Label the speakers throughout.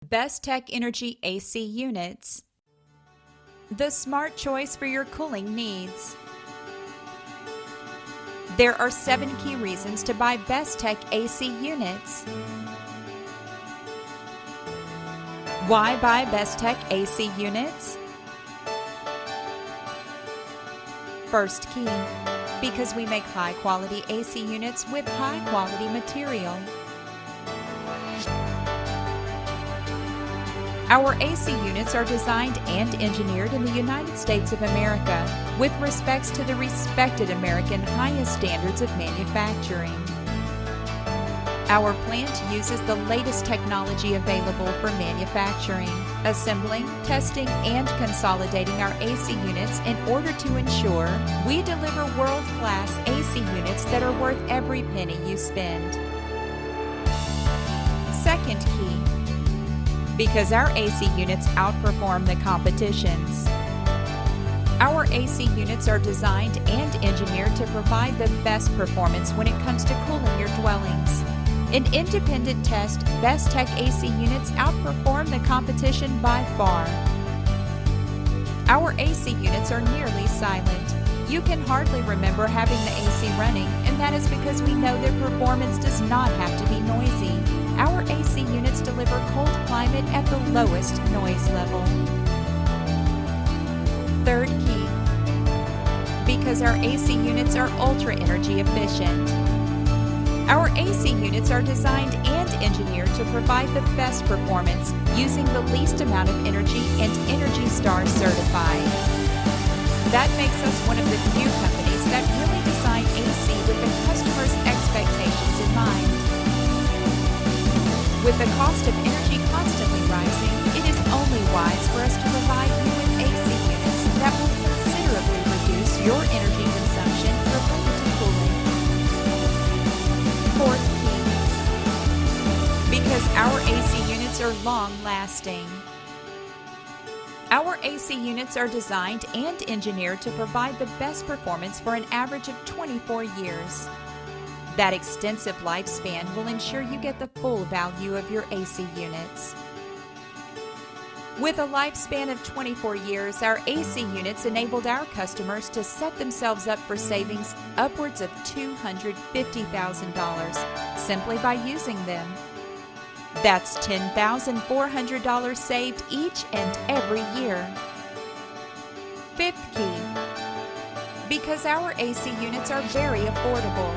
Speaker 1: Bestech Energy AC Units. The smart choice for your cooling needs. There are 7 key reasons to buy Bestech AC units. Why buy Bestech AC units? First key, because we make high-quality AC units with high-quality material. Our AC units are designed and engineered in the United States of America with respects to the respected American highest standards of manufacturing. Our plant uses the latest technology available for manufacturing, assembling, testing, and consolidating our AC units in order to ensure we deliver world-class AC units that are worth every penny you spend. Second key, because our AC units outperform the competition's. Our AC units are designed and engineered to provide the best performance when it comes to cooling your dwellings. In independent test, Bestech AC units outperform the competition by far. Our AC units are nearly silent. You can hardly remember having the AC running, and that is because we know their performance does not have to be noisy. Our AC units deliver cold climate at the lowest noise level. Third key, because our AC units are ultra energy efficient. Our AC units are designed and engineered to provide the best performance using the least amount of energy and Energy Star certified. That makes us one of the few companies that really design AC with the customer's expectations in mind. With the cost of energy constantly rising, it is only wise for us to provide you with AC units that will considerably reduce your energy consumption related to cooling. Fourth key, because our AC units are long-lasting. Our AC units are designed and engineered to provide the best performance for an average of 24 years. That extensive lifespan will ensure you get the full value of your AC units. With a lifespan of 24 years, our AC units enabled our customers to set themselves up for savings upwards of $250,000 simply by using them. That's $10,400 saved each and every year. Fifth key, because our AC units are very affordable.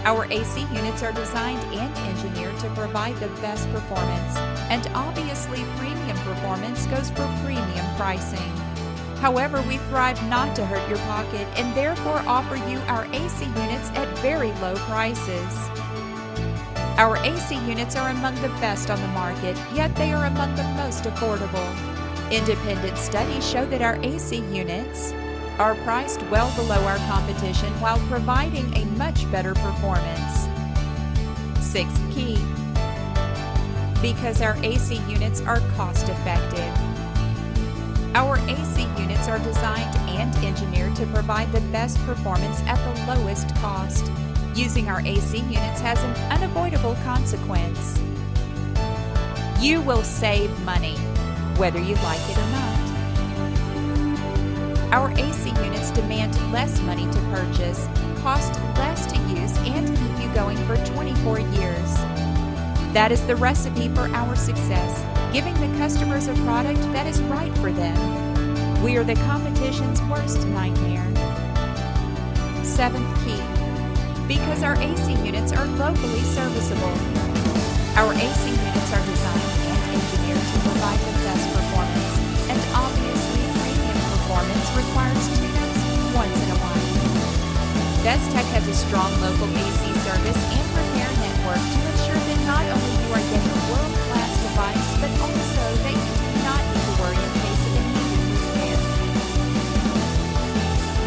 Speaker 1: Our AC units are designed and engineered to provide the best performance, and obviously premium performance goes for premium pricing. However, we thrive not to hurt your pocket and therefore offer you our AC units at very low prices. Our AC units are among the best on the market, yet they are among the most affordable. Independent studies show that our AC units are priced well below our competition while providing a much better performance. Sixth key, because our AC units are cost-effective. Our AC units are designed and engineered to provide the best performance at the lowest cost. Using our AC units has an unavoidable consequence. You will save money, whether you like it or not. Our AC units demand less money to purchase, cost less to use, and keep you going for 24 years. That is the recipe for our success, giving the customers a product that is right for them. We are the competition's worst nightmare. Seventh key, because our AC units are locally serviceable. Our AC units are designed and engineered to provide the best performance, and obviously premium performance requires tune-ups once in a while. Bestech has a strong local AC service and repair network to ensure that not only you are getting a world-class device, but also that you do not need to worry in case of a needed repair.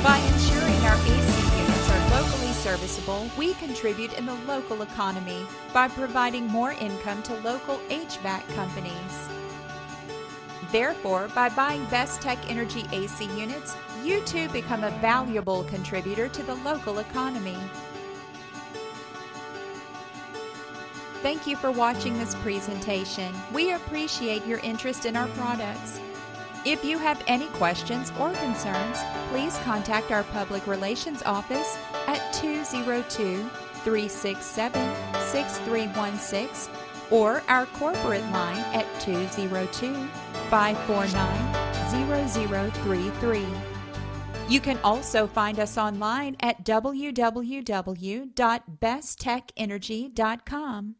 Speaker 1: By ensuring our AC units are locally serviceable, we contribute in the local economy by providing more income to local HVAC companies. Therefore, by buying Bestech Energy AC units, you too become a valuable contributor to the local economy. Thank you for watching this presentation. We appreciate your interest in our products. If you have any questions or concerns, please contact our Public Relations Office at 202-367-6316 or our corporate line at 202-549-0033. You can also find us online at www.besttechtenergy.com.